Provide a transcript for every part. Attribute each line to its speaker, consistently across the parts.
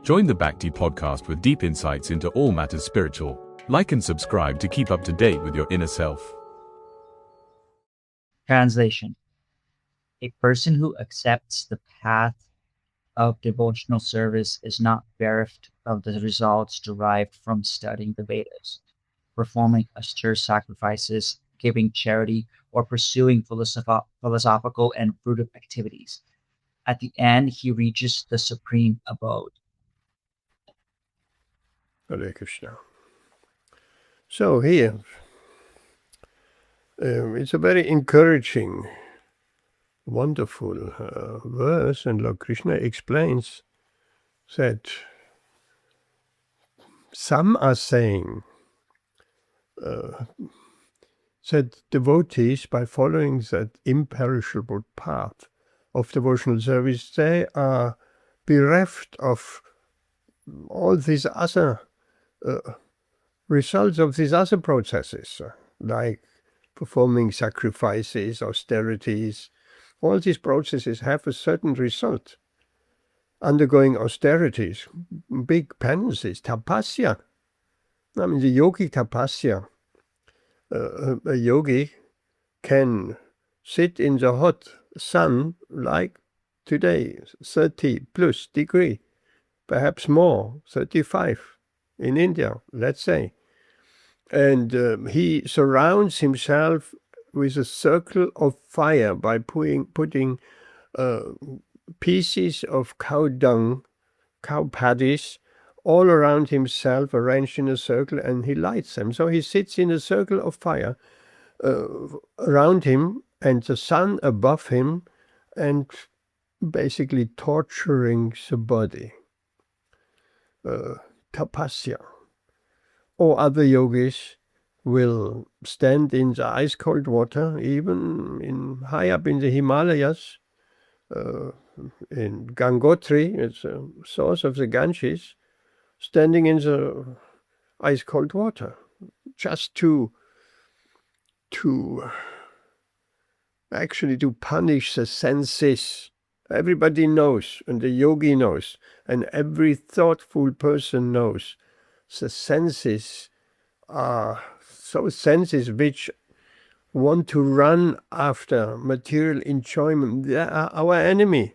Speaker 1: Join the Bhakti podcast with deep insights into all matters spiritual. Like and subscribe to keep up to date with your inner self.
Speaker 2: Translation: a person who accepts the path of devotional service is not bereft of the results derived from studying the Vedas, performing austere sacrifices, giving charity, or pursuing philosophical and fruitive activities. At the end, he reaches the supreme abode.
Speaker 3: Hare Krishna. So here, it's a very encouraging, wonderful verse, and Lord Krishna explains that some are saying that devotees, by following that imperishable path of devotional service, they are bereft of all these other results of these other processes, like performing sacrifices, austerities. All these processes have a certain result. Undergoing austerities, big penances, tapaḥsu. I mean, the yogi tapaḥsu. A yogi can sit in the hot sun like today, 30 plus degree, perhaps more, 35 in India, let's say. And he surrounds himself with a circle of fire by putting pieces of cow dung, cow patties, all around himself, arranged in a circle, and he lights them. So he sits in a circle of fire around him, and the sun above him, and basically torturing the body. Tapaḥsu. Or other yogis will stand in the ice-cold water, even high up in the Himalayas, in Gangotri, it's a source of the Ganges, standing in the ice-cold water, just to punish the senses. Everybody knows, and the yogi knows, and every thoughtful person knows, the senses are those senses which want to run after material enjoyment. They are our enemy.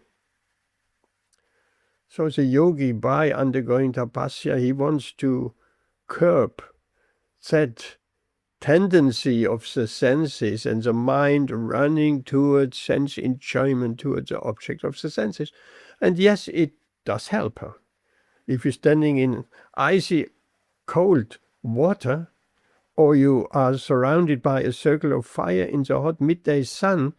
Speaker 3: So the yogi, by undergoing tapaḥsu, he wants to curb that tendency of the senses and the mind running towards sense enjoyment, towards the object of the senses. And yes, it does help her. If you're standing in icy, cold water, or you are surrounded by a circle of fire in the hot midday sun,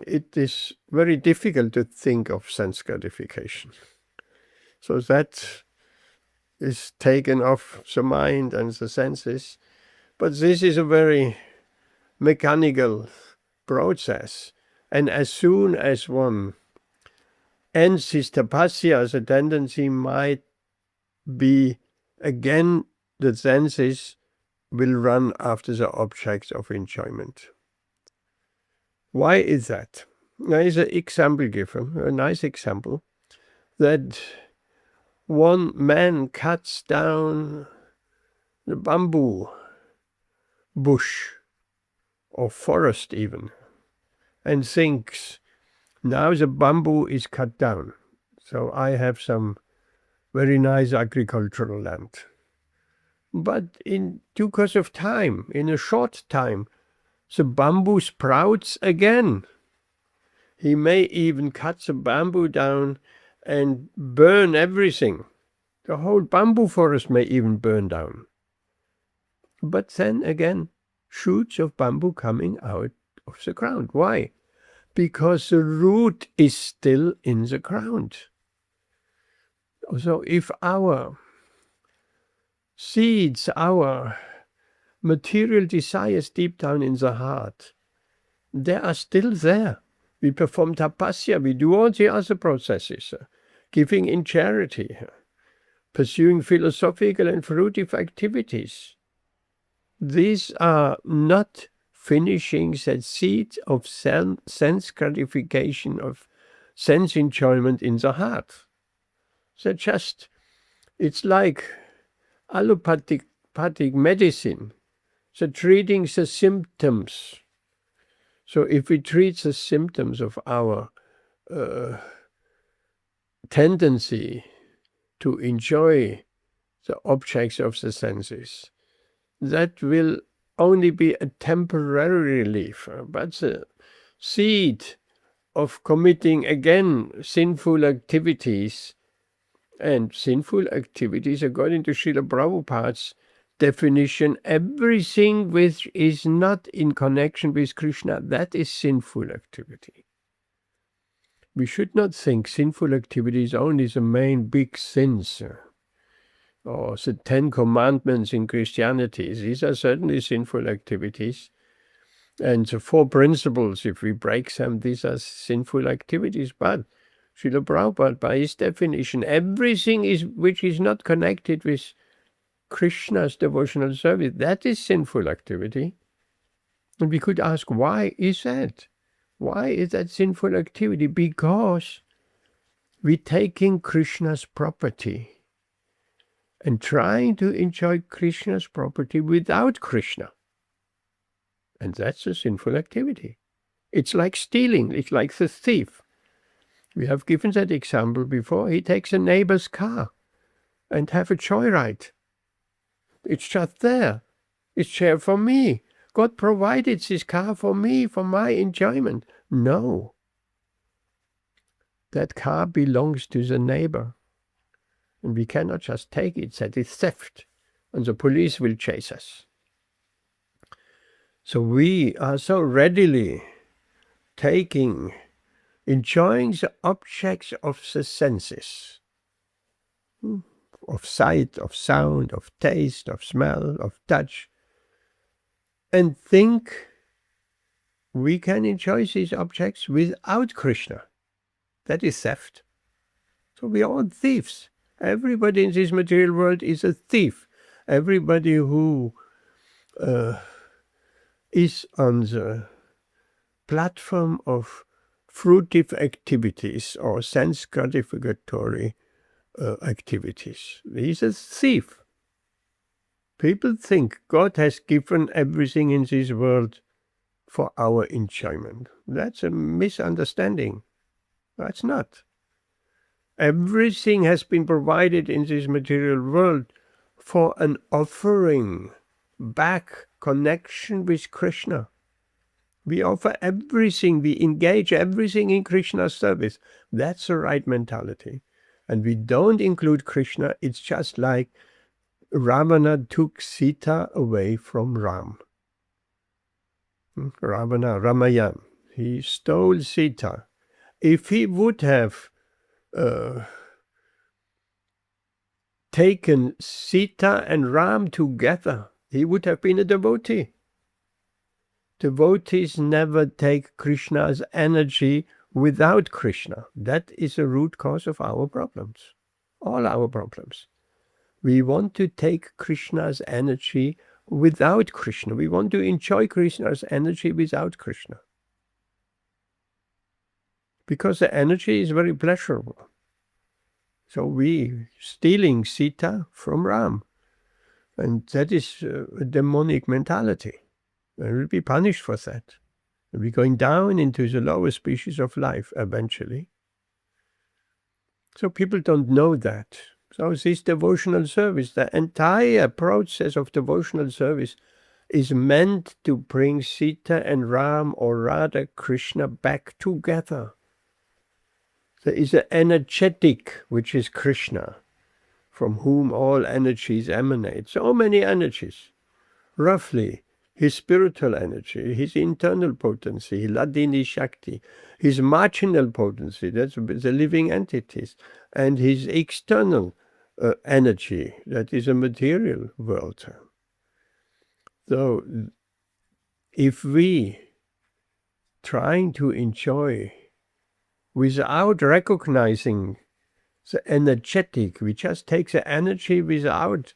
Speaker 3: it is very difficult to think of sense gratification. So that is taken off the mind and the senses. But this is a very mechanical process. And as soon as one ends his tapaḥsu, the tendency might be again the senses will run after the objects of enjoyment. Why is that? There is an example given, a nice example, that one man cuts down the bamboo bush or forest even, and thinks, now the bamboo is cut down, so I have some very nice agricultural land. But in due course of time, in a short time, the bamboo sprouts again. He may even cut the bamboo down and burn everything. The whole bamboo forest may even burn down. But then again, shoots of bamboo coming out of the ground. Why? Because the root is still in the ground. So if our seeds, our material desires deep down in the heart, they are still there. We perform tapaḥsu, we do all the other processes, giving in charity, pursuing philosophical and fruitive activities. These are not finishing that seed of sense gratification, of sense enjoyment in the heart. It's like allopathic medicine. So treating the symptoms. So if we treat the symptoms of our tendency to enjoy the objects of the senses, that will only be a temporary relief. But the seed of committing again sinful activities, and sinful activities, according to Srila Prabhupada's definition, everything which is not in connection with Krishna, that is sinful activity. We should not think sinful activity is only the main big sins, or the 10 Commandments in Christianity. These are certainly sinful activities. And the 4 principles, if we break them, these are sinful activities. But Srila Prabhupada, by his definition, everything which is not connected with Krishna's devotional service, that is sinful activity. And we could ask, why is that? Why is that sinful activity? Because we're taking Krishna's property and trying to enjoy Krishna's property without Krishna. And that's a sinful activity. It's like stealing. It's like the thief. We have given that example before. He takes a neighbor's car and have a joyride. It's just there. It's there for me. God provided this car for me, for my enjoyment. No. That car belongs to the neighbor. And we cannot just take it. That is theft. And the police will chase us. So we are so readily enjoying the objects of the senses, of sight, of sound, of taste, of smell, of touch, and think we can enjoy these objects without Krishna. That is theft. So we are all thieves. Everybody in this material world is a thief. Everybody who is on the platform of fruitive activities or sense gratificatory activities. He's a thief. People think God has given everything in this world for our enjoyment. That's a misunderstanding. That's not. Everything has been provided in this material world for an offering back, connection with Krishna. We offer everything, we engage everything in Krishna's service. That's the right mentality. And we don't include Krishna. It's just like Ravana took Sita away from Ram. Ramayan. He stole Sita. If he would have taken Sita and Ram together, he would have been a devotee. Devotees never take Krishna's energy without Krishna. That is the root cause of our problems, all our problems. We want to take Krishna's energy without Krishna. We want to enjoy Krishna's energy without Krishna. Because the energy is very pleasurable. So we stealing Sita from Ram. And that is a demonic mentality. And we'll be punished for that. And we're going down into the lower species of life eventually. So people don't know that. So this devotional service, the entire process of devotional service is meant to bring Sita and Ram, or rather Krishna, back together. There is an energetic, which is Krishna, from whom all energies emanate. So many energies. Roughly, his spiritual energy, his internal potency, Ladini Shakti, his marginal potency, that's the living entities, and his external energy, that is a material world. So, if we trying to enjoy without recognizing the energetic, we just take the energy without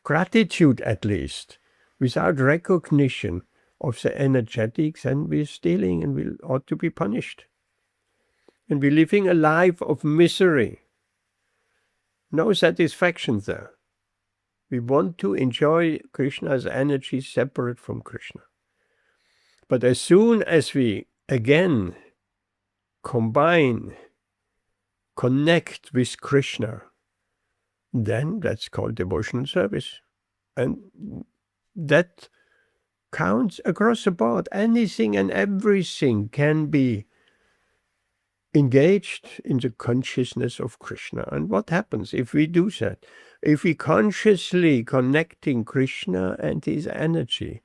Speaker 3: gratitude at least, without recognition of the energetics, and we're stealing and we ought to be punished. And we're living a life of misery. no satisfaction there. We want to enjoy Krishna's energy separate from Krishna. But as soon as we again combine, connect with Krishna, then that's called devotional service. And that counts across the board. Anything and everything can be engaged in the consciousness of Krishna. And what happens if we do that? If we consciously connecting Krishna and his energy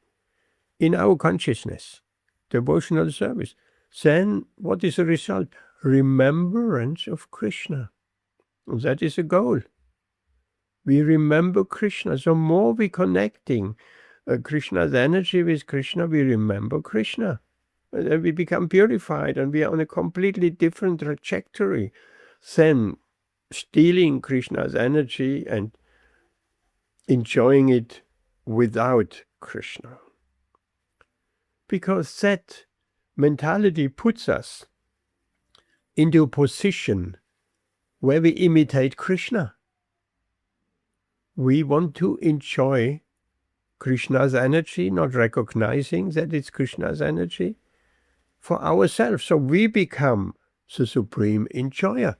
Speaker 3: in our consciousness, devotional service, then what is the result? Remembrance of Krishna. And that is the goal. We remember Krishna. So more we connecting Krishna's energy with Krishna, we remember Krishna. And then we become purified and we are on a completely different trajectory than stealing Krishna's energy and enjoying it without Krishna. Because that mentality puts us into a position where we imitate Krishna. We want to enjoy Krishna's energy, not recognizing that it's Krishna's energy, for ourselves. So we become the supreme enjoyer.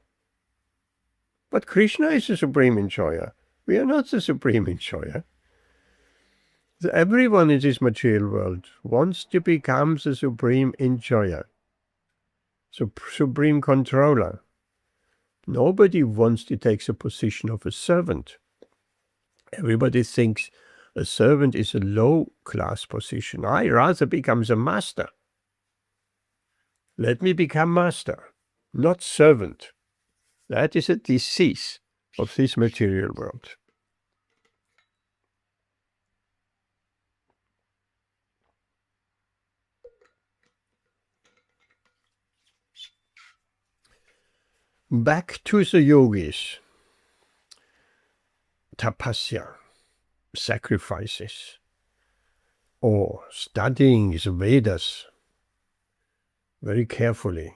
Speaker 3: But Krishna is the supreme enjoyer. We are not the supreme enjoyer. Everyone in this material world wants to become the supreme enjoyer, supreme controller. Nobody wants to take the position of a servant. Everybody thinks a servant is a low-class position. I rather become the master. Let me become master, not servant. That is a disease of this material world. Back to the yogis. Tapasya, sacrifices, or studying the Vedas very carefully.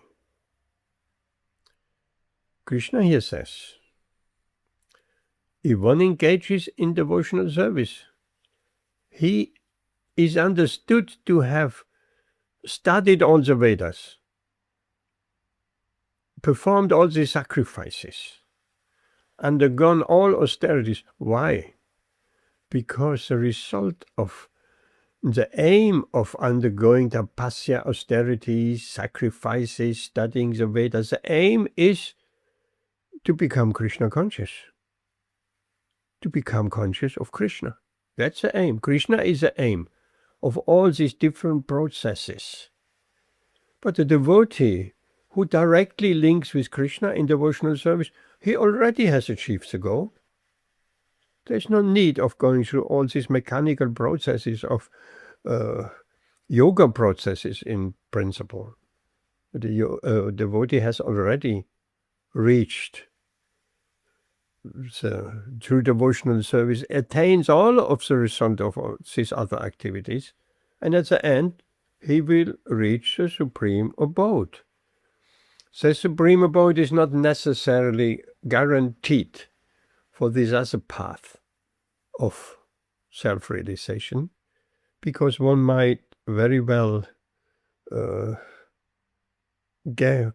Speaker 3: Krishna here says, if one engages in devotional service, he is understood to have studied all the Vedas, performed all the sacrifices, undergone all austerities. Why? Because the result of the aim of undergoing tapasya, austerities, sacrifices, studying the Vedas, the aim is to become Krishna conscious. To become conscious of Krishna. That's the aim. Krishna is the aim of all these different processes. But the devotee who directly links with Krishna in devotional service, he already has achieved the goal. There's no need of going through all these mechanical processes of yoga processes in principle. The devotee has already reached through devotional service, attains all of the result of all these other activities, and at the end he will reach the supreme abode. The supreme abode is not necessarily guaranteed for this other path of self-realization, because one might very well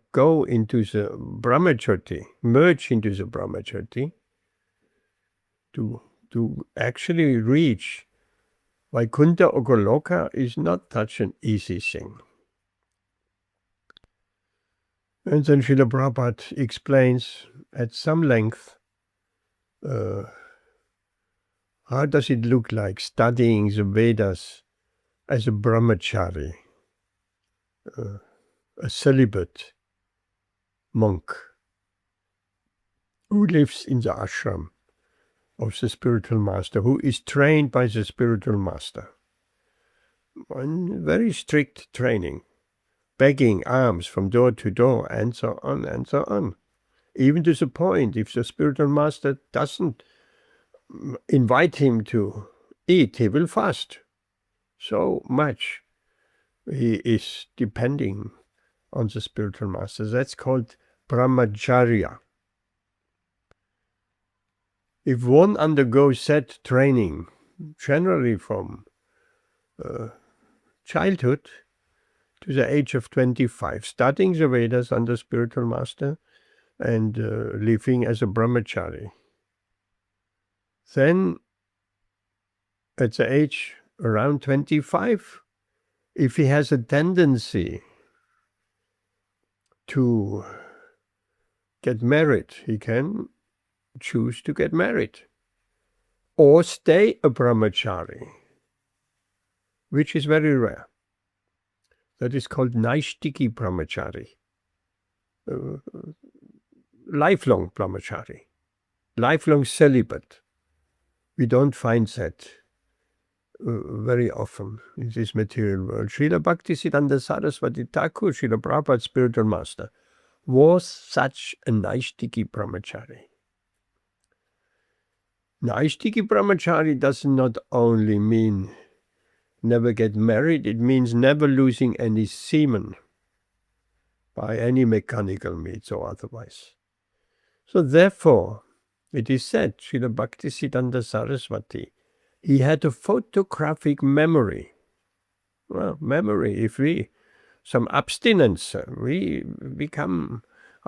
Speaker 3: go into the brahmacharya, merge into the brahmacharya, to actually reach Vaikuntha or Goloka is not such an easy thing. And then Srila Prabhupada explains at some length how does it look like studying the Vedas as a brahmachari, a celibate monk who lives in the ashram of the spiritual master, who is trained by the spiritual master. And very strict training, begging alms from door to door, and so on and so on. Even to the point, if the spiritual master doesn't invite him to eat, he will fast. So much he is depending on the spiritual master. That's called brahmacharya. If one undergoes set training, generally from childhood to the age of 25, studying the Vedas under spiritual master and living as a brahmachari, then at the age around 25, if he has a tendency to get married, he can choose to get married or stay a brahmachari, which is very rare. That is called naishtiki brahmachari, lifelong brahmachari, lifelong celibate. We don't find that very often in this material world. Srila Bhaktisiddhanta Saraswati Thakur, Srila Prabhupada's spiritual master, was such a naishtiki brahmachari. Naishtiki brahmachari does not only mean never get married, it means never losing any semen by any mechanical means or otherwise. So therefore, it is said, Srila Bhaktisiddhanta Saraswati, he had a photographic memory. Well, memory, if we, some abstinence, our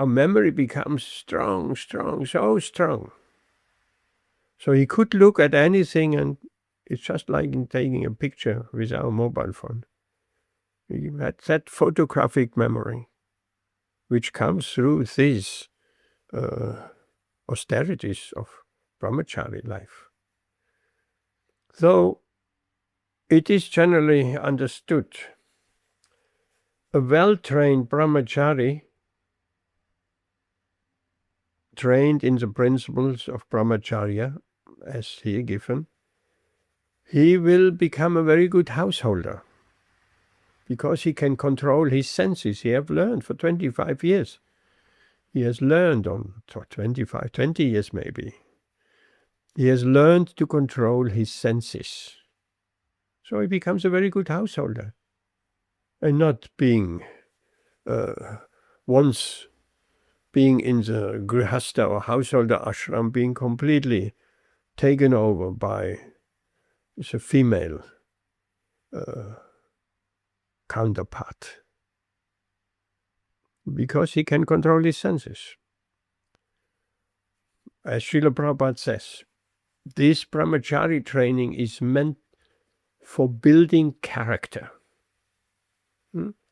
Speaker 3: memory becomes strong, so strong. So he could look at anything, and it's just like in taking a picture with our mobile phone. He had that photographic memory, which comes through these austerities of brahmachari life. So it is generally understood a well-trained brahmachari, trained in the principles of brahmacharya, as here given, he will become a very good householder because he can control his senses. He has learned for 25 years. He has learned on 20 years maybe. He has learned to control his senses. So he becomes a very good householder. And not being, once being in the grihastha or householder ashram, being completely taken over by the female counterpart. Because he can control his senses. As Srila Prabhupada says, this brahmachari training is meant for building character.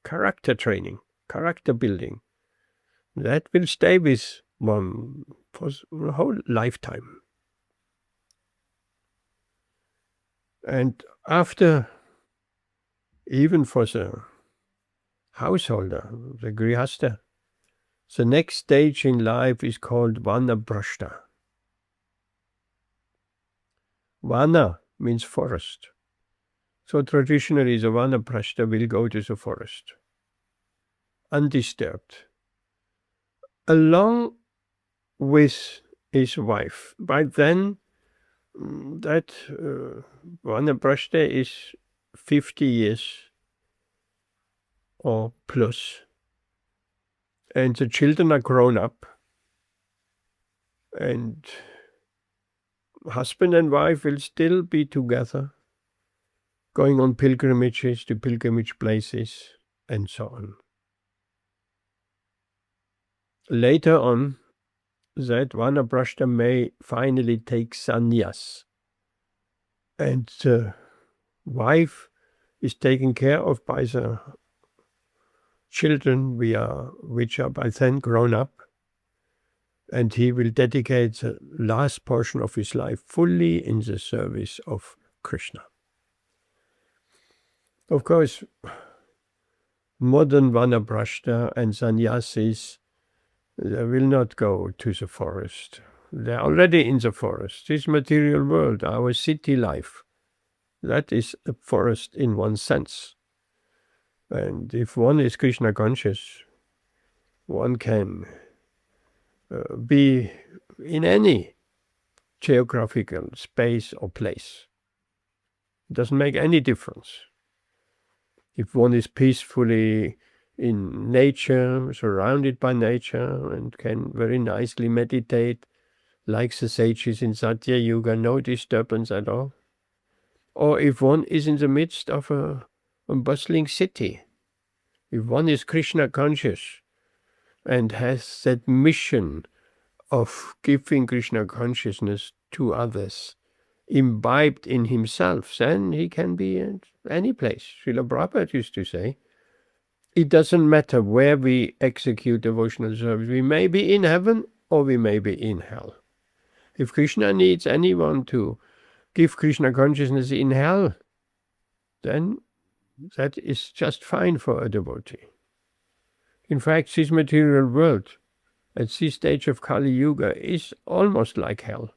Speaker 3: Character training, character building. That will stay with one for the whole lifetime. And after, even for the householder, the grihastha, the next stage in life is called vanaprastha. Vana means forest. So traditionally the vanaprastha will go to the forest, undisturbed, along with his wife. By then, that vanaprastha is 50 years or plus, and the children are grown up, and husband and wife will still be together, going on pilgrimages to pilgrimage places, and so on. Later on, that vanaprastha may finally take sannyas, and the wife is taken care of by the children which are by then grown up, and he will dedicate the last portion of his life fully in the service of Krishna. Of course, modern vanaprastha and sannyasis, they will not go to the forest. They are already in the forest. This material world, our city life, that is a forest in one sense. And if one is Krishna conscious, one can be in any geographical space or place. It doesn't make any difference. If one is peacefully in nature, surrounded by nature, and can very nicely meditate like the sages in Satya Yuga, no disturbance at all. Or if one is in the midst of a bustling city, if one is Krishna conscious and has that mission of giving Krishna consciousness to others, imbibed in himself, then he can be in any place. Srila Prabhupada used to say, it doesn't matter where we execute devotional service. We may be in heaven or we may be in hell. If Krishna needs anyone to give Krishna consciousness in hell, then that is just fine for a devotee. In fact, this material world at this stage of Kali Yuga is almost like hell,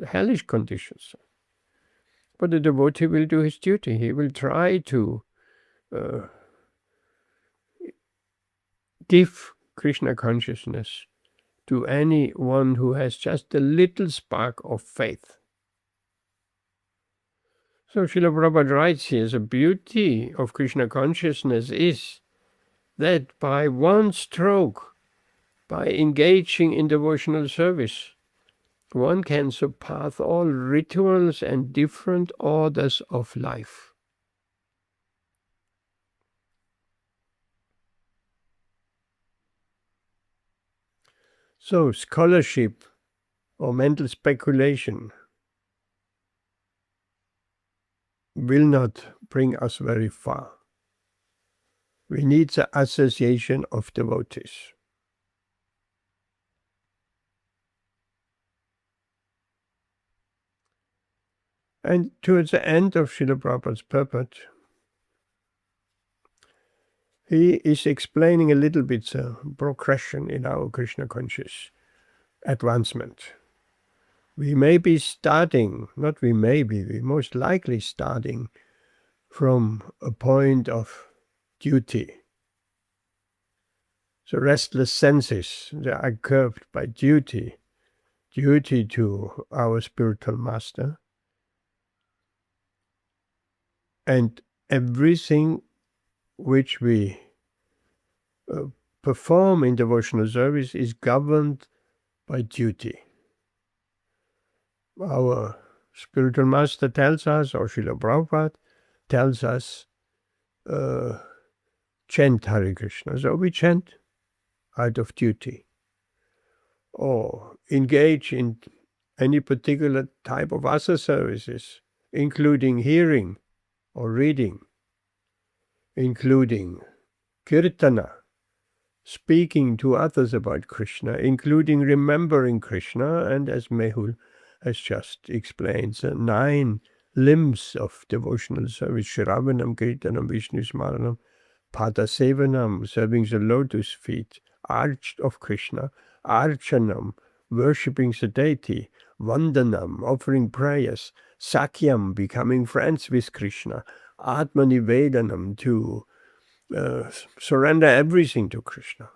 Speaker 3: hellish conditions. But the devotee will do his duty. He will try to give Krishna consciousness to anyone who has just a little spark of faith. So Srila Prabhupada writes here, the beauty of Krishna consciousness is that by one stroke, by engaging in devotional service, one can surpass all rituals and different orders of life. So scholarship or mental speculation will not bring us very far. We need the association of devotees. And towards the end of Srila Prabhupada's purport, he is explaining a little bit the progression in our Krishna conscious advancement. We may be starting, not we may be, we most likely starting from a point of duty. The restless senses, they are curbed by duty to our spiritual master. And everything which we perform in devotional service is governed by duty. Our spiritual master tells us, or Srila Prabhupada tells us, chant Hare Krishna. So we chant out of duty. Or engage in any particular type of other services, including hearing or reading, including kirtana, speaking to others about Krishna, including remembering Krishna, and as Mehul has just explained, the 9 limbs of devotional service: Shravanam, Kirtanam, Vishnu Smaranam, Padasevanam, serving the lotus feet, arch of Krishna, Archanam, worshipping the deity, Vandanam, offering prayers, Sakyam, becoming friends with Krishna, Atmanivedanam, to surrender everything to Krishna.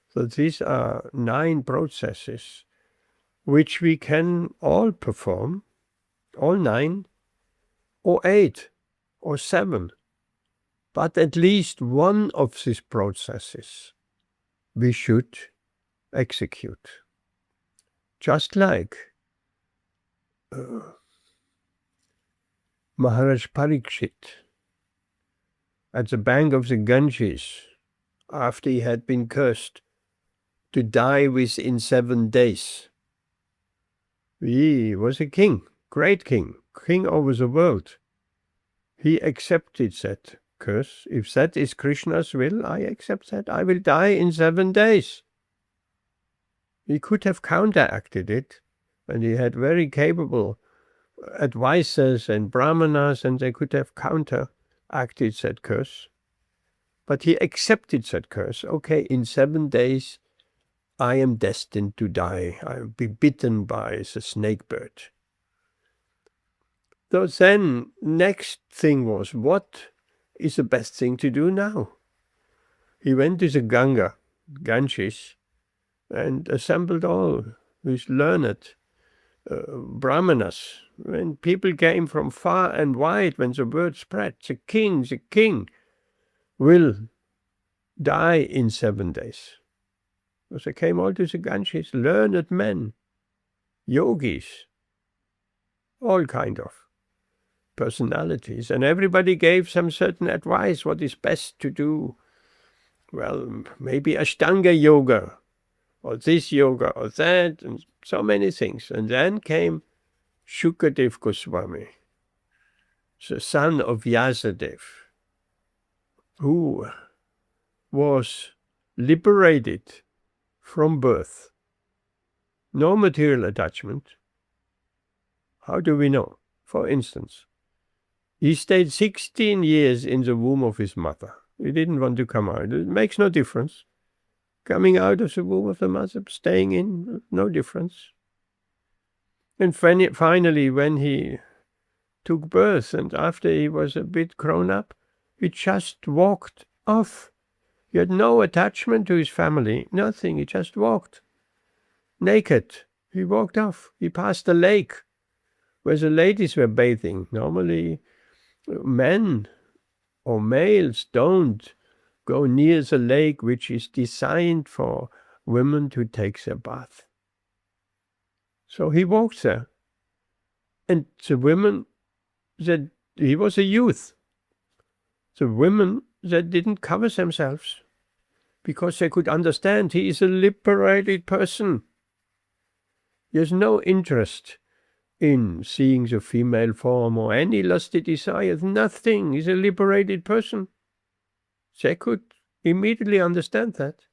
Speaker 3: So these are 9 processes which we can all perform, all 9, or 8, or 7. But at least one of these processes we should execute. Just like Maharaj Parikshit at the bank of the Ganges, after he had been cursed to die within 7 days. He was a king, great king over the world. He accepted that curse. If that is Krishna's will, I accept that. I will die in 7 days. He could have counteracted it, and he had very capable advisors and brahmanas, and they could have counteracted that curse. But he accepted that curse. Okay, in 7 days, I am destined to die. I will be bitten by the snake bird. So then, next thing was, what is the best thing to do now? He went to the Ganges, and assembled all his learned brahmanas. When people came from far and wide, when the word spread, the king will die in 7 days. So they came all to the Ganges, learned men, yogis, all kind of personalities, and everybody gave some certain advice what is best to do. Well, maybe Ashtanga yoga, or this yoga, or that, and so many things. And then came Shukadeva Goswami, the son of Vyasadeva, who was liberated from birth. No material attachment. How do we know? For instance, he stayed 16 years in the womb of his mother. He didn't want to come out. It makes no difference. Coming out of the womb of the mother, staying in, no difference. And finally, when he took birth, and after he was a bit grown up, he just walked off. He had no attachment to his family, nothing. He just walked. Naked. He walked off. He passed a lake where the ladies were bathing. Normally, men or males don't go near the lake which is designed for women to take their bath. So he walked there. And the women that he was a youth. The women that didn't cover themselves because they could understand he is a liberated person. He has no interest in seeing the female form or any lusty desires, nothing. He's a liberated person. They could immediately understand that.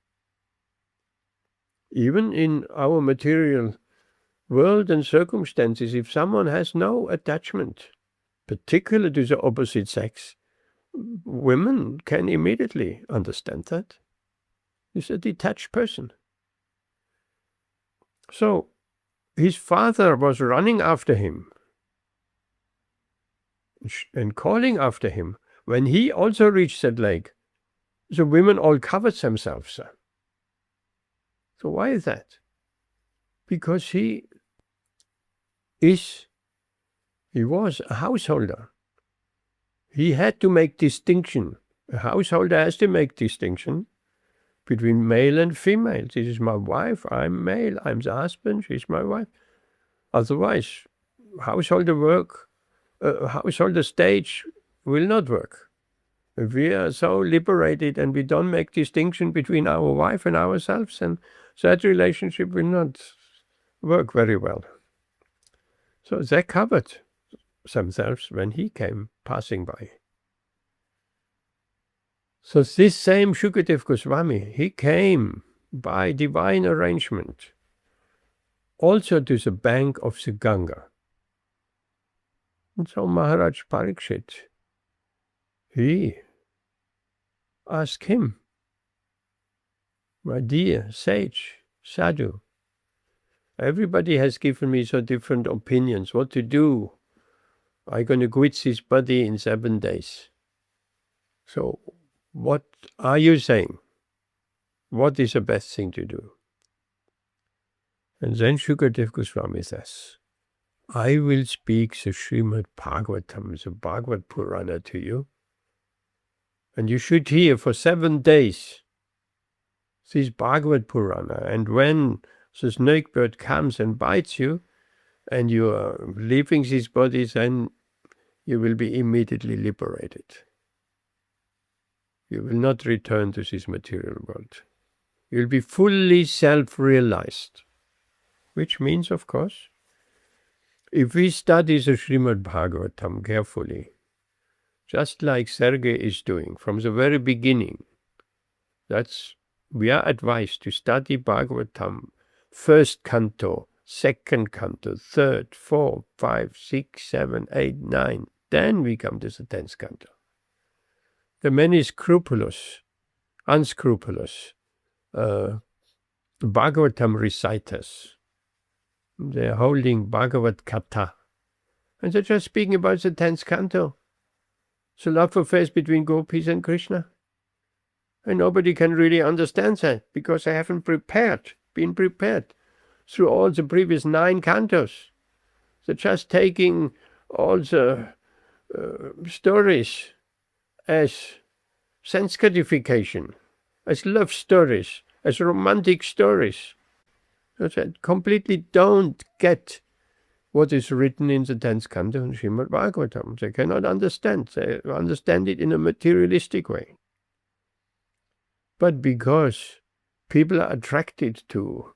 Speaker 3: Even in our material world and circumstances, if someone has no attachment, particularly to the opposite sex, women can immediately understand that. He's a detached person. So, his father was running after him and calling after him. When he also reached that lake, the women all covered themselves. So why is that? Because he was a householder. He had to make distinction. A householder has to make distinction between male and female. This is my wife, I'm male, I'm the husband, she's my wife. Otherwise, householder stage will not work. If we are so liberated and we don't make distinction between our wife and ourselves, then that relationship will not work very well. So they covered themselves when he came passing by. So this same Shukadeva Goswami, he came by divine arrangement also to the bank of the Ganga. And so Maharaj Parikshit, he asked him, my dear sage, sadhu, everybody has given me so different opinions, what to do. I'm going to quit this body in 7 days. So, what are you saying? What is the best thing to do? And then Shukadeva Goswami says, I will speak the Srimad Bhagavatam, the Bhagavad Purana to you, and you should hear for 7 days this Bhagavad Purana. And when the snake bird comes and bites you, and you are leaving this body, then you will be immediately liberated. You will not return to this material world. You will be fully self-realized. Which means, of course, if we study the Srimad Bhagavatam carefully, just like Sergei is doing from the very beginning, we are advised to study Bhagavatam, 1st canto, 2nd canto, 3rd, 4th, 5th, 6th, 7th, 8th, 9th. Then we come to the 10th canto. The many unscrupulous Bhagavatam reciters, they're holding Bhagavad Gītā, and they're just speaking about the 10th canto, the love affairs between gopis and Krishna. And nobody can really understand that because they haven't been prepared through all the previous 9 cantos. They're just taking all the stories as sense gratification, as love stories, as romantic stories. They completely don't get what is written in the 10th canto of Srimad Bhagavatam. They cannot understand. They understand it in a materialistic way. But because people are attracted to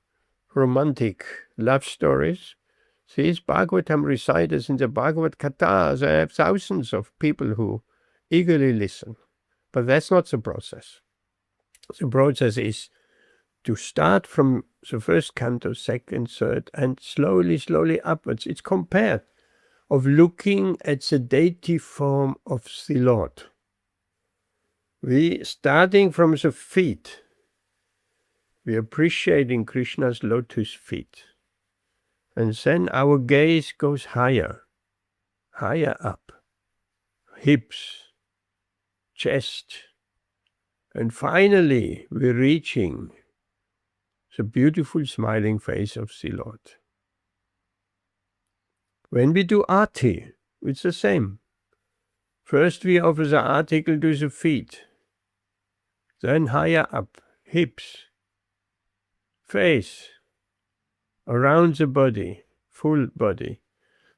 Speaker 3: romantic love stories, these Bhagavatam reciters in the Bhagavad Gītā, they have thousands of people who eagerly listen. But that's not the process. The process is to start from the first canto, second, third, and slowly upwards. It's compared of looking at the deity form of the Lord. We, starting from the feet, we appreciating Krishna's lotus feet. And then our gaze goes higher up, hips, chest, and finally we're reaching the beautiful smiling face of the Lord. When we do arti, it's the same. First we offer the article to the feet, then higher up, hips, face, around the body, full body.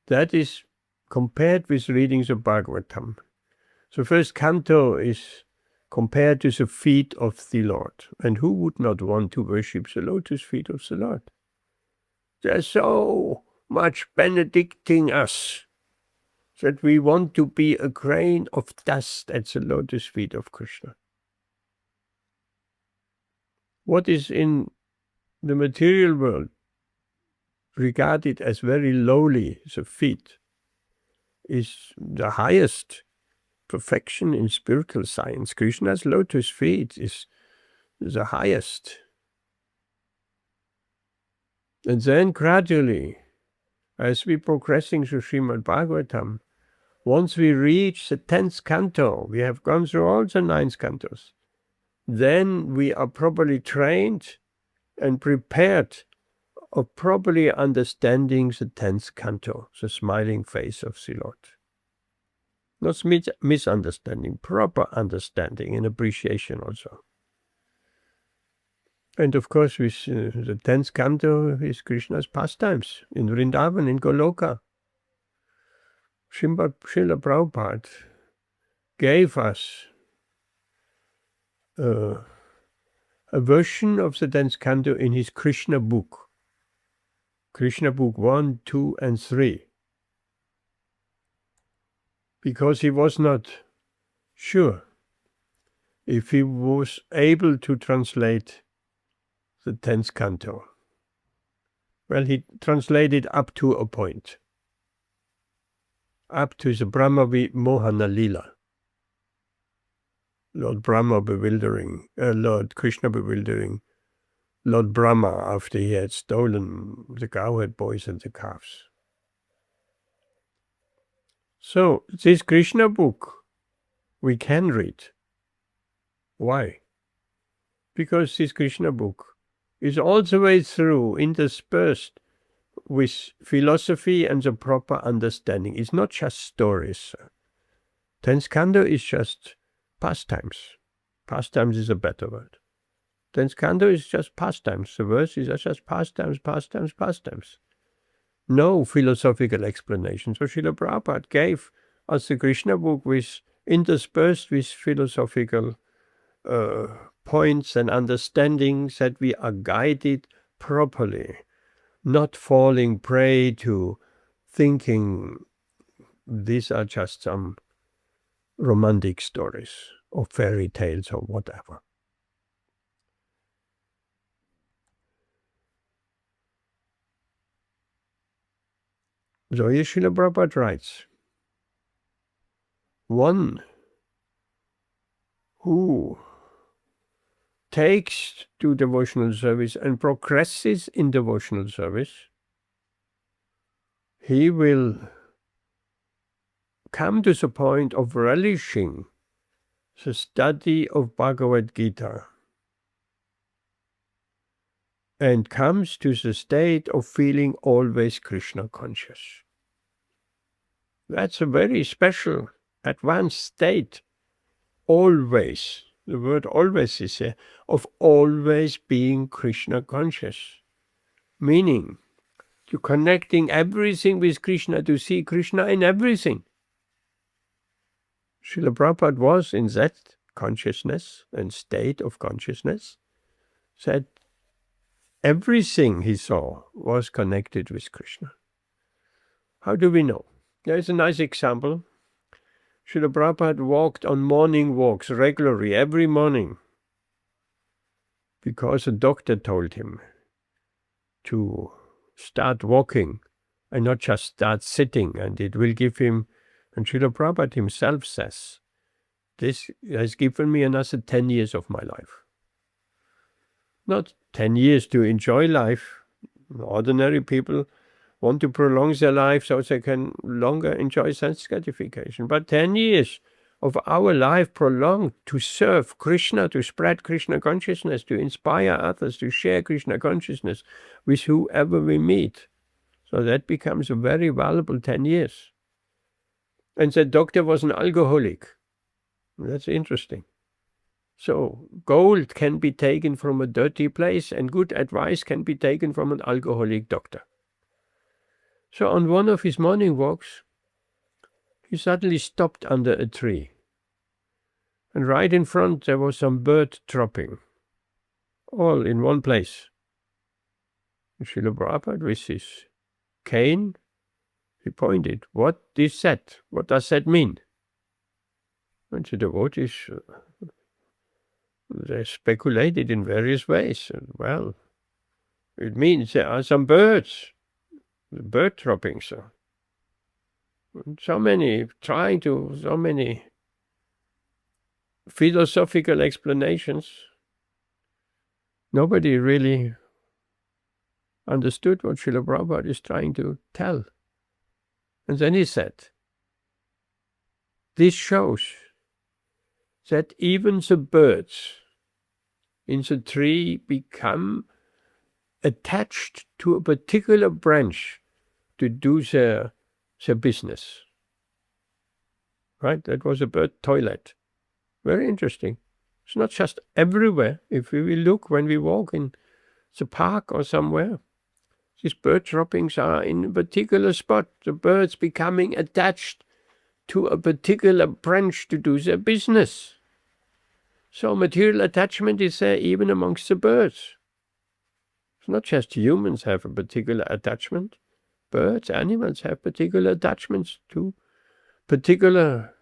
Speaker 3: That is compared with reading the Bhagavatam. The first canto is compared to the feet of the Lord. And who would not want to worship the lotus feet of the Lord? They're so much benedicting us that we want to be a grain of dust at the lotus feet of Krishna. What is in the material world regarded as very lowly, the feet, is the highest perfection in spiritual science. Krishna's lotus feet is the highest. And then gradually, as we progressing through Srimad Bhagavatam, once we reach the 10th canto, we have gone through all the 9 cantos, then we are properly trained and prepared of properly understanding the 10th canto, the smiling face of the Lord. Not misunderstanding, proper understanding and appreciation also. And of course, with the 10th canto is Krishna's pastimes in Vrindavan, in Goloka. Srila Prabhupada gave us a version of the 10th canto in his Krishna book. Krishna book 1, 2, and 3. Because he was not sure if he was able to translate the 10th canto. Well, he translated up to a point, up to the Brahma Mohana Lila. Lord Brahma bewildering, Lord Krishna bewildering Lord Brahma after he had stolen the cowherd boys and the calves. So, this Krishna book we can read. Why? Because this Krishna book is all the way through interspersed with philosophy and the proper understanding. It's not just stories. 10th canto is just pastimes. Pastimes is a better word. 10th canto is just pastimes. The verse is just pastimes. No philosophical explanations. So Srila Prabhupada gave us the Krishna book with interspersed with philosophical points and understandings that we are guided properly, not falling prey to thinking these are just some romantic stories or fairy tales or whatever. So here Srila Prabhupada writes, one who takes to devotional service and progresses in devotional service, he will come to the point of relishing the study of Bhagavad Gītā and comes to the state of feeling always Krishna conscious. That's a very special, advanced state. Always, the word always is here, of always being Krishna conscious. meaning, to connecting everything with Krishna, to see Krishna in everything. Srila Prabhupada was in that consciousness and state of consciousness, that everything he saw was connected with Krishna. How do we know? There is a nice example. Srila Prabhupada walked on morning walks regularly, every morning, because a doctor told him to start walking and not just start sitting, and it will give him, and Srila Prabhupada himself says, this has given me another 10 years of my life. Not 10 years to enjoy life. Ordinary people want to prolong their life so they can longer enjoy sense gratification. But 10 years of our life prolonged to serve Krishna, to spread Krishna consciousness, to inspire others, to share Krishna consciousness with whoever we meet. So that becomes a very valuable 10 years. And the doctor was an alcoholic. That's interesting. So gold can be taken from a dirty place, and good advice can be taken from an alcoholic doctor. So on one of his morning walks, he suddenly stopped under a tree. And right in front there was some bird dropping, all in one place. And Srila Prabhupada, with his cane, he pointed, "What is that? What does that mean?" And the devotees, they speculated in various ways. Well, it means there are some birds, bird droppings. So many philosophical explanations. Nobody really understood what Srila Prabhupada is trying to tell. And then he said, this shows that even the birds in the tree become attached to a particular branch to do their business. Right? That was a bird toilet. Very interesting. It's not just everywhere. If we will look when we walk in the park or somewhere, these bird droppings are in a particular spot. The birds becoming attached to a particular branch to do their business. So material attachment is there even amongst the birds. It's not just humans have a particular attachment. Birds, animals have particular attachments to particular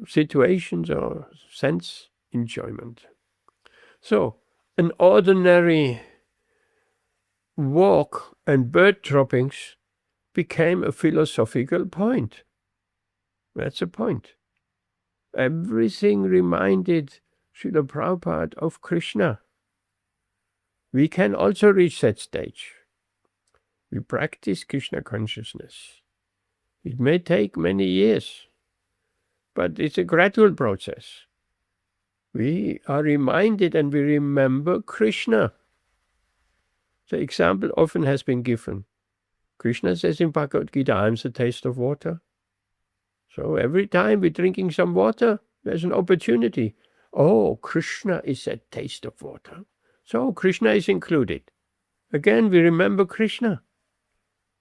Speaker 3: situations or sense enjoyment. So, an ordinary walk and bird droppings became a philosophical point. That's the point. Everything reminded Srila Prabhupada of Krishna. We can also reach that stage. We practice Krishna consciousness. It may take many years, but it's a gradual process. We are reminded and we remember Krishna. The example often has been given. Krishna says in Bhagavad Gītā, I am the taste of water. So every time we're drinking some water, there's an opportunity. Oh, Krishna is that taste of water. So Krishna is included. Again, we remember Krishna.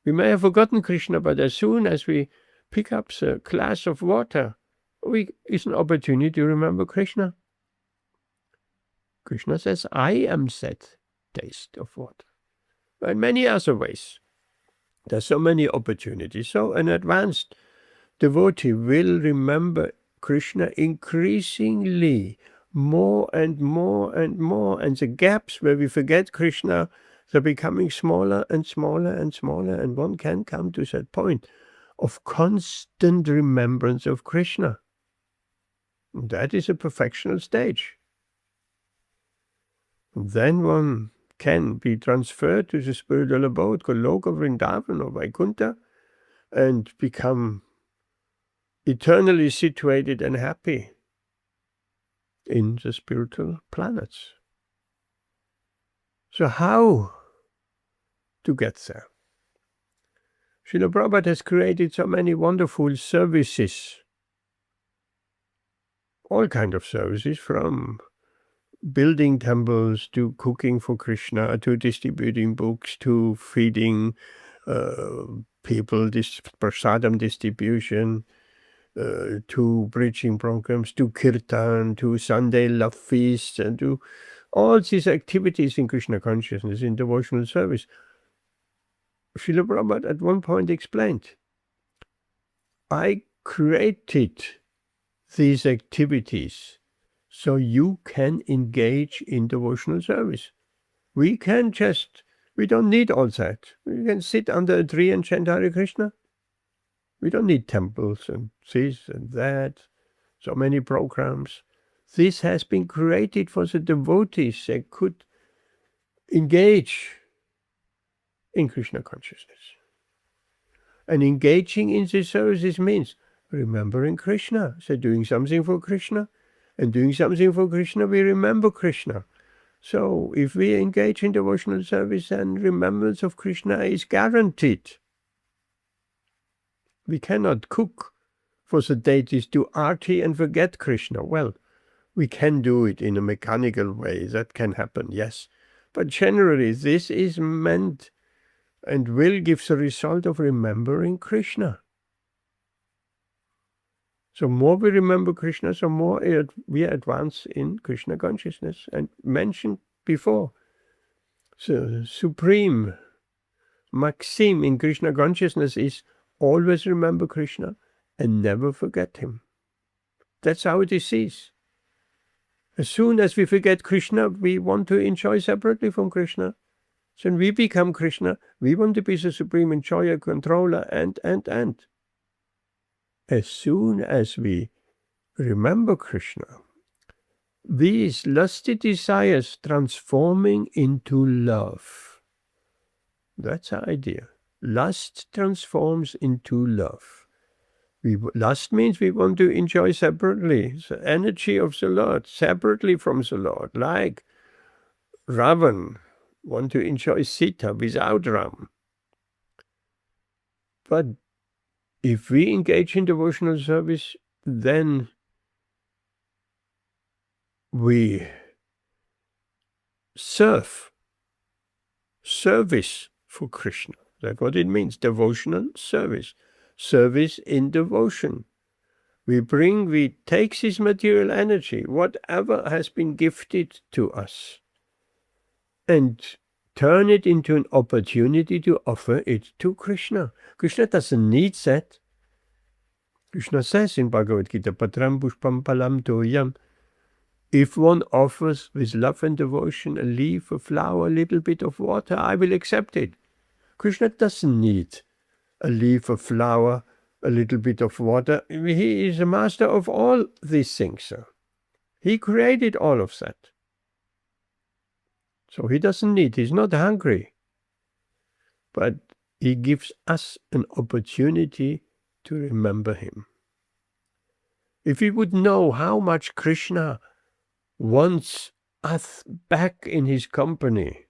Speaker 3: We may have forgotten Krishna, but as soon as we pick up the glass of water, it's an opportunity to remember Krishna. Krishna says, I am that taste of water. And many other ways. There's so many opportunities. So an advanced devotee will remember Krishna increasingly more and more and more. And the gaps where we forget Krishna, they're becoming smaller and smaller and smaller. And one can come to that point of constant remembrance of Krishna. And that is a perfectional stage. And then one can be transferred to the spiritual abode, Goloka, Vrindavan, or Vaikuntha, and become eternally situated and happy in the spiritual planets. So how to get there? Srila Prabhupada has created so many wonderful services, all kinds of services, from building temples, to cooking for Krishna, to distributing books, to feeding people, this prasadam distribution, to preaching programs, to kirtan, to Sunday love feasts, and to all these activities in Krishna consciousness, in devotional service. Srila Prabhupada at one point explained, I created these activities so you can engage in devotional service. We don't need all that. We can sit under a tree and chant Hare Krishna. We don't need temples and this and that, so many programs. This has been created for the devotees that could engage in Krishna consciousness. And engaging in these services means remembering Krishna. So doing something for Krishna, and doing something for Krishna, we remember Krishna. So if we engage in devotional service, then remembrance of Krishna is guaranteed. We cannot cook for the deities, do arti and forget Krishna. Well, we can do it in a mechanical way. That can happen, yes. But generally, this is meant and will give the result of remembering Krishna. So more we remember Krishna, so more we advance in Krishna consciousness. And mentioned before, the supreme maxim in Krishna consciousness is always remember Krishna and never forget him. That's how it is. As soon as we forget Krishna, we want to enjoy separately from Krishna. So when we become Krishna, we want to be the supreme enjoyer, controller, and. As soon as we remember Krishna, these lusty desires transforming into love. That's the idea. Lust transforms into love. Lust means we want to enjoy separately the energy of the Lord, separately from the Lord, like Ravan want to enjoy Sita without Ram. But if we engage in devotional service, then we service for Krishna. That's what it means, devotional service. Service in devotion. We take this material energy, whatever has been gifted to us, and turn it into an opportunity to offer it to Krishna. Krishna doesn't need that. Krishna says in Bhagavad Gītā, puṇya-phalaṁ toyam, if one offers with love and devotion a leaf, a flower, a little bit of water, I will accept it. Krishna doesn't need a leaf, a flower, a little bit of water. He is a master of all these things. He created all of that. So he doesn't need, he's not hungry. But he gives us an opportunity to remember him. If we would know how much Krishna wants us back in his company,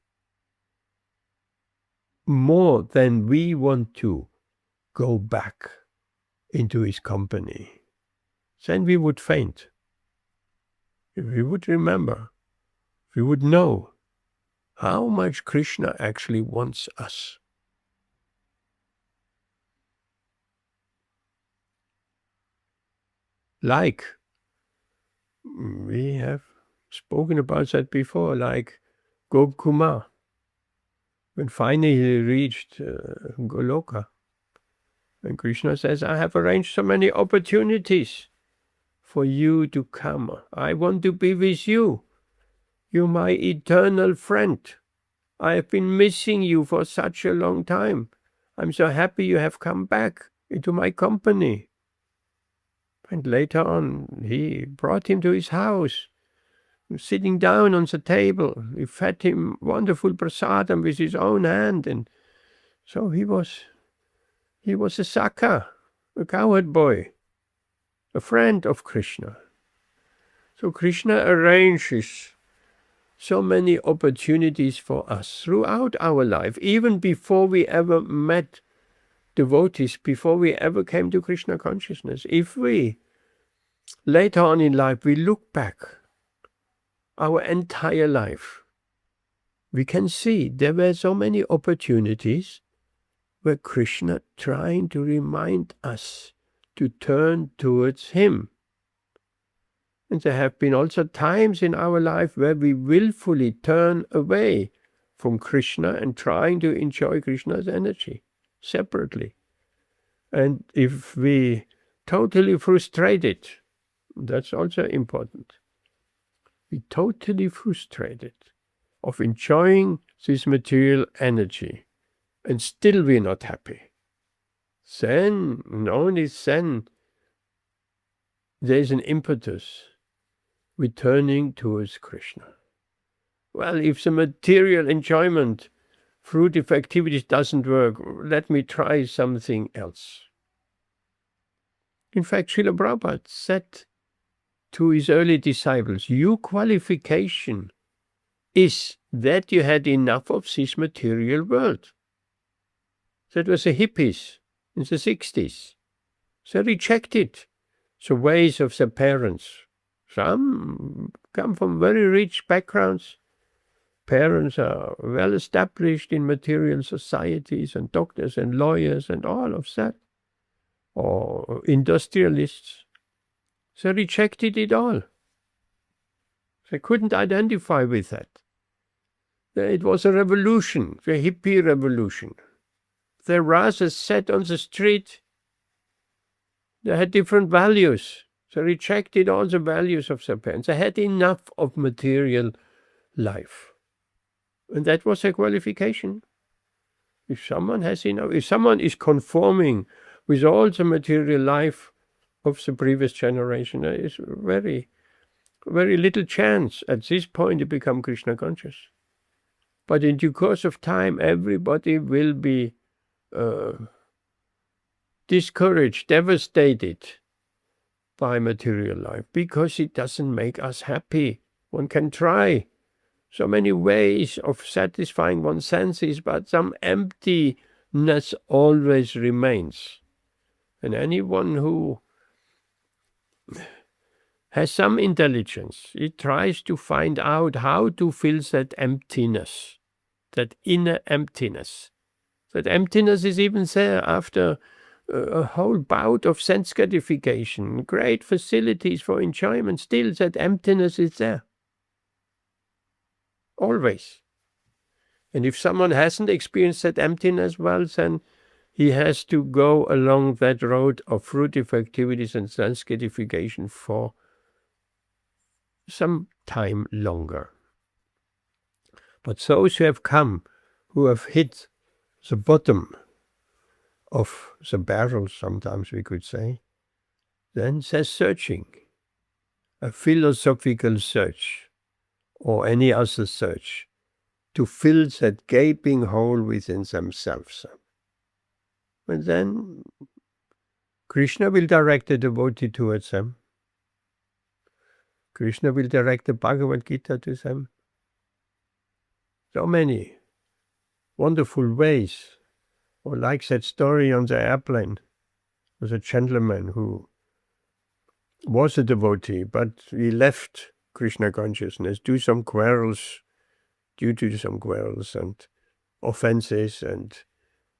Speaker 3: more than we want to go back into his company, then we would faint. If we would remember, if we would know how much Krishna actually wants us. Like, we have spoken about that before, like Gopkumar, when finally he reached Goloka. And Krishna says, I have arranged so many opportunities for you to come. I want to be with you. You're my eternal friend. I have been missing you for such a long time. I'm so happy you have come back into my company. And later on, he brought him to his house, sitting down on the table. He fed him wonderful prasadam with his own hand. And so he was a Saka, a cowherd boy, a friend of Krishna. So Krishna arranges so many opportunities for us throughout our life, even before we ever met devotees, before we ever came to Krishna consciousness. If we, later on in life, we look back our entire life, we can see there were so many opportunities where Krishna trying to remind us to turn towards him. And there have been also times in our life where we willfully turn away from Krishna and trying to enjoy Krishna's energy separately. And if we totally frustrated, that's also important. We totally frustrated of enjoying this material energy, and still we're not happy. Then, and only then, there's an impetus returning towards Krishna. Well, if the material enjoyment, fruitive activities doesn't work, let me try something else. In fact, Srila Prabhupada said to his early disciples, your qualification is that you had enough of this material world. That was the hippies in the 60s. They rejected the ways of their parents. Some come from very rich backgrounds. Parents are well established in material societies and doctors and lawyers and all of that. Or industrialists. They rejected it all. They couldn't identify with that. It was a revolution, the hippie revolution. They rather sat on the street. They had different values. They rejected all the values of their parents. They had enough of material life. And that was their qualification. If someone has enough, if someone is conforming with all the material life of the previous generation, there is very, very little chance at this point to become Krishna conscious. But in due course of time, everybody will be discouraged, devastated by material life, because it doesn't make us happy. One can try so many ways of satisfying one's senses, but some emptiness always remains. And anyone who has some intelligence, he tries to find out how to fill that emptiness, that inner emptiness. That emptiness is even there after a whole bout of sense gratification, great facilities for enjoyment, still that emptiness is there. Always. And if someone hasn't experienced that emptiness, well, then he has to go along that road of fruitive activities and sense gratification for some time longer. But those who have come, who have hit the bottom of the barrel, sometimes we could say, then they're searching, a philosophical search or any other search to fill that gaping hole within themselves. And then Krishna will direct the devotee towards them. Krishna will direct the Bhagavad Gītā to them. So many wonderful ways. Or like that story on the airplane. There was a gentleman who was a devotee, but he left Krishna consciousness due to some quarrels and offenses, and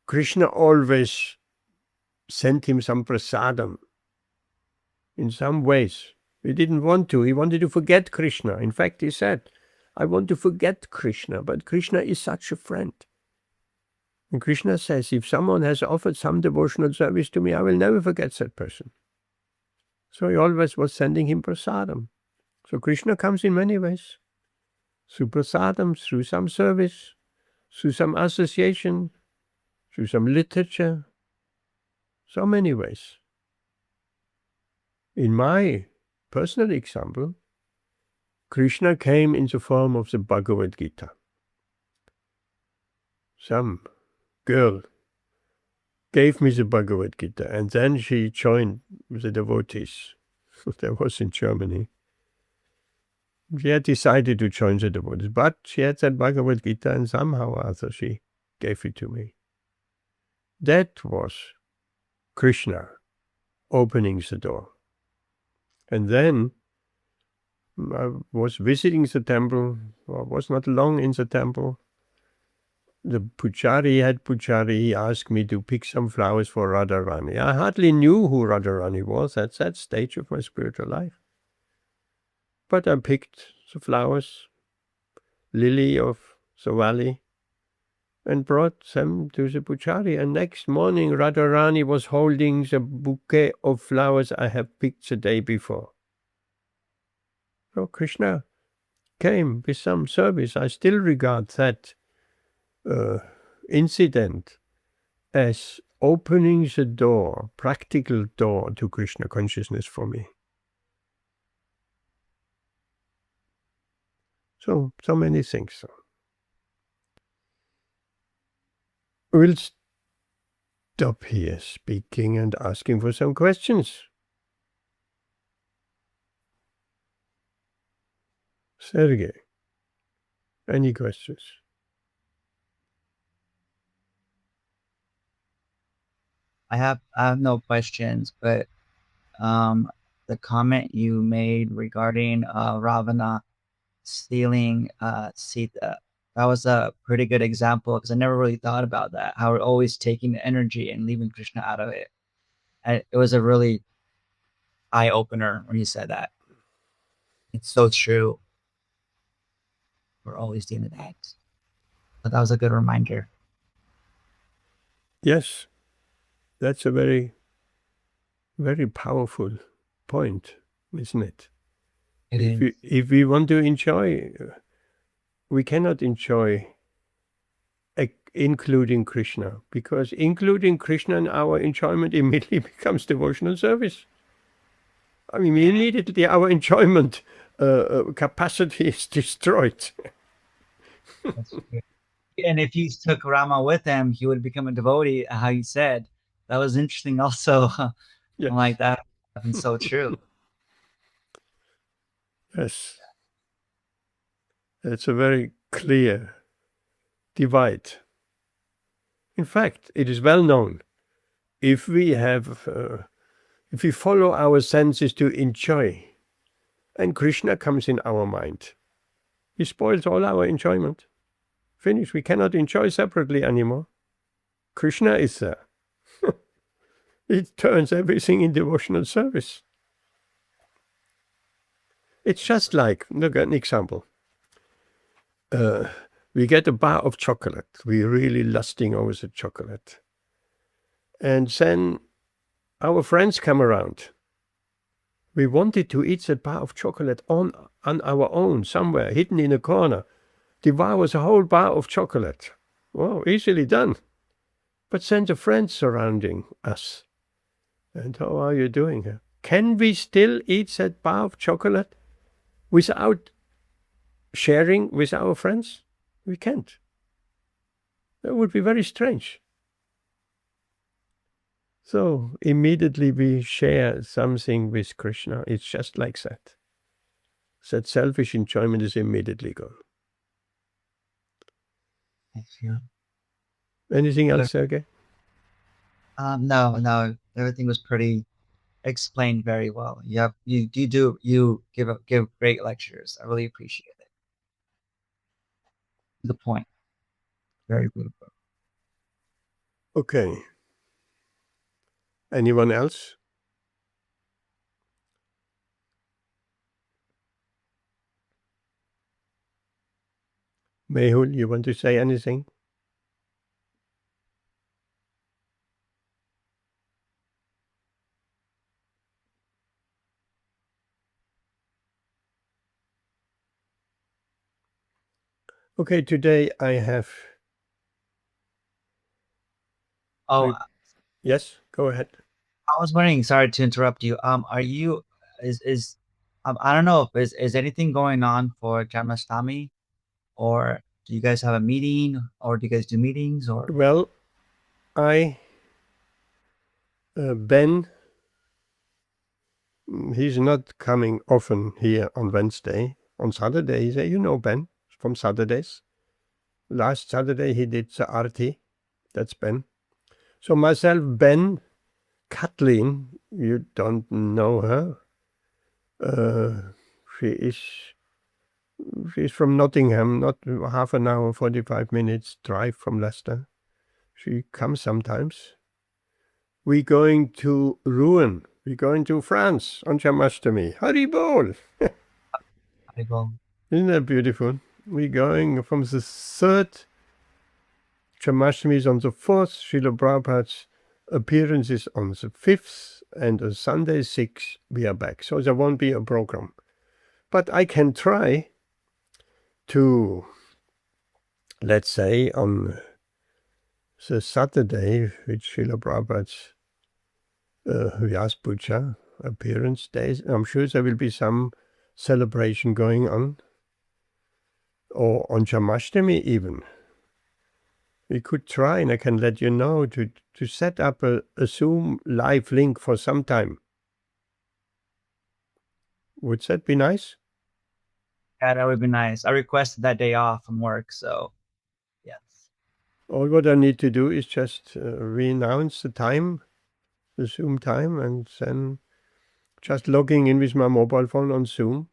Speaker 3: Krishna always sent him some prasadam in some ways. He didn't want to. He wanted to forget Krishna. In fact, he said, I want to forget Krishna, but Krishna is such a friend. And Krishna says, if someone has offered some devotional service to me, I will never forget that person. So he always was sending him prasadam. So Krishna comes in many ways. Through prasadam, through some service, through some association, through some literature. So many ways. In my personal example, Krishna came in the form of the Bhagavad Gītā. Some girl gave me the Bhagavad Gītā, and then she joined the devotees. That was in Germany. She had decided to join the devotees, but she had that Bhagavad Gītā, and somehow or other she gave it to me. That was Krishna opening the door. And then I was visiting the temple. I was not long in the temple. The head pujari, he asked me to pick some flowers for Radharani. I hardly knew who Radharani was at that stage of my spiritual life. But I picked the flowers, lily of the valley, and brought them to the pujari. And next morning, Radharani was holding the bouquet of flowers I had picked the day before. So Krishna came with some service. I still regard that incident as opening the door, practical door to Krishna consciousness for me. So many things. We'll stop here speaking and asking for some questions. Sergey, any questions?
Speaker 2: I have no questions, but the comment you made regarding Ravana stealing Sita, that was a pretty good example, because I never really thought about that, how we're always taking the energy and leaving Krishna out of it. And it was a really eye-opener when you said that. It's so true. We're always doing that. But that was a good reminder.
Speaker 3: Yes, that's a very, very powerful point, isn't it? If we want to enjoy, we cannot enjoy including Krishna, because including Krishna in our enjoyment immediately becomes devotional service. I mean, immediately our enjoyment capacity is destroyed.
Speaker 2: And if you took Rama with him, he would become a devotee, how you said. That was interesting also.
Speaker 3: Yes.
Speaker 2: I'm like, that happens so true.
Speaker 3: Yes. It's a very clear divide. In fact, it is well known, if we follow our senses to enjoy, and Krishna comes in our mind, he spoils all our enjoyment. Finish. We cannot enjoy separately anymore. Krishna is there. It turns everything in devotional service. It's just like, look at an example. We get a bar of chocolate. We're really lusting over the chocolate. And then our friends come around. We wanted to eat that bar of chocolate on our own, somewhere, hidden in a corner. Devours a whole bar of chocolate. Well, easily done. But then the friends surrounding us. And how are you doing here? Can we still eat that bar of chocolate without sharing with our friends? We can't. That would be very strange. So immediately we share something with Krishna. It's just like that. That selfish enjoyment is immediately gone. Anything else, Sergey?
Speaker 2: No. Everything was pretty explained very well. You give great lectures. I really appreciate it. The point. Very beautiful.
Speaker 3: Okay. Anyone else? Mehul, you want to say anything? Okay, today I have...
Speaker 2: Oh,
Speaker 3: yes, go ahead.
Speaker 2: I was wondering, sorry to interrupt you. Are you, I don't know, is anything going on for Janmashtami? Or do you guys have a meeting? Or do you guys do meetings? Or
Speaker 3: Well, Ben, he's not coming often here on Wednesday. On Saturday, he said, you know Ben, from Saturdays. Last Saturday he did the Arti. That's Ben. So myself, Ben, Kathleen, you don't know her. She's from Nottingham, not half an hour, 45 minutes drive from Leicester. She comes sometimes. We're going to Rouen. We're going to France on Janmashtami. Haribol!
Speaker 2: Haribol.
Speaker 3: Isn't that beautiful? We're going from the 3rd. Janmashtami is on the 4th. Srila Prabhupada's appearance is on the 5th. And on Sunday 6th, we are back. So there won't be a program. But I can try to, let's say, on the Saturday, which Srila Prabhupada's Vyas appearance days, I'm sure there will be some celebration going on. Or on Janmashtami even. We could try, and I can let you know, to set up a Zoom live link for some time. Would that be nice?
Speaker 2: Yeah, that would be nice. I requested that day off from work, so yes.
Speaker 3: All what I need to do is just re-announce the time, the Zoom time, and then just logging in with my mobile phone on Zoom.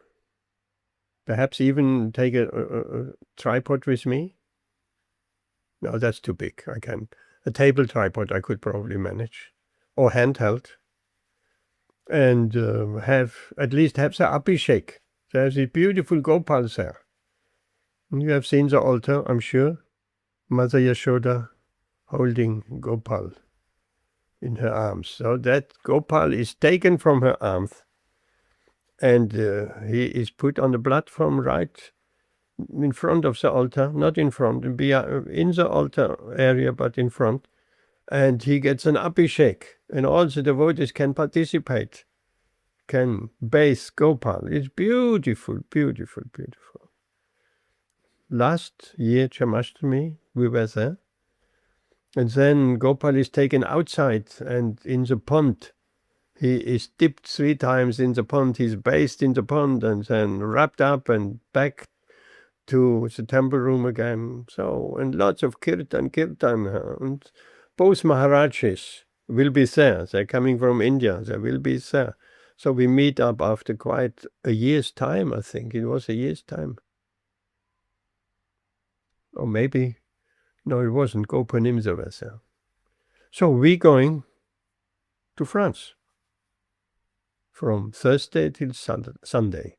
Speaker 3: Perhaps even take a tripod with me. No, that's too big. I can. A table tripod I could probably manage. Or handheld. And at least have the abhishek. There's a beautiful Gopal there. You have seen the altar, I'm sure. Mother Yashoda holding Gopal in her arms. So that Gopal is taken from her arms. And he is put on the platform right in front of the altar, not in front, in the altar area, but in front. And he gets an abhishek, and all the devotees can participate, can bathe Gopal. It's beautiful, beautiful, beautiful. Last year, Janmashtami, we were there. And then Gopal is taken outside, and in the pond, he is dipped 3 times in the pond, he's bathed in the pond, and then wrapped up and back to the temple room again. So, and lots of kirtan, and both Maharajas will be there. They're coming from India, they will be there. So we meet up after quite a year's time, I think. It was a year's time. Or maybe, no, it wasn't. Gopanimsa was there. So we're going to France. From Thursday till Sunday.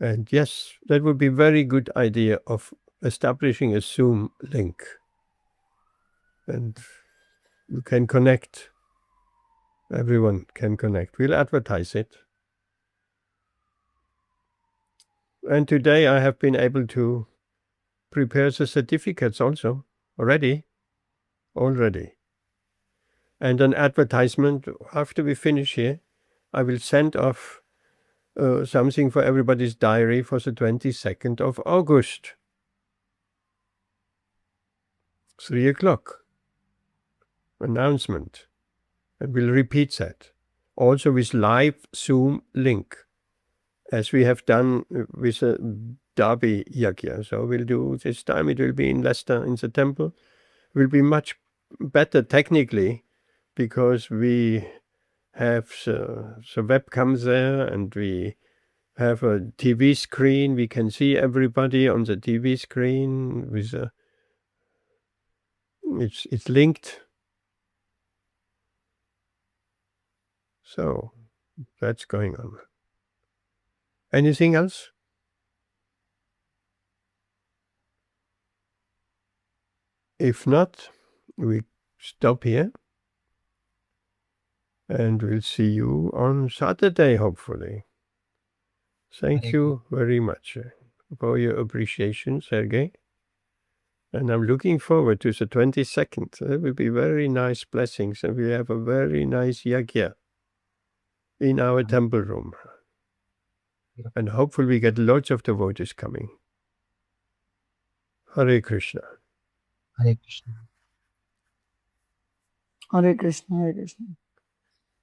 Speaker 3: And yes, that would be a very good idea of establishing a Zoom link. And you can connect. Everyone can connect. We'll advertise it. And today I have been able to prepare the certificates also. Already. And an advertisement, after we finish here, I will send off something for everybody's diary for the 22nd of August. 3 o'clock. Announcement. And we'll repeat that. Also with live Zoom link, as we have done with the Derby Yajña. So we'll do this time, it will be in Leicester in the temple. It will be much better technically, because we have the webcam there, and we have a TV screen. We can see everybody on the TV screen. With it's linked. So that's going on. Anything else? If not, we stop here. And we'll see you on Saturday, hopefully. Thank you very much for your appreciation, Sergey. And I'm looking forward to the 22nd. There will be very nice blessings, and we have a very nice yajña in our temple room. And hopefully we get lots of devotees coming. Hare Krishna.
Speaker 2: Hare Krishna.
Speaker 4: Hare Krishna, Hare Krishna.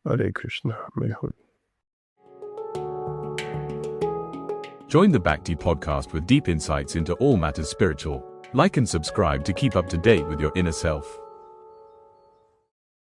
Speaker 3: Hare Krishna.
Speaker 1: Join the Bhakti podcast with deep insights into all matters spiritual. Like and subscribe to keep up to date with your inner self.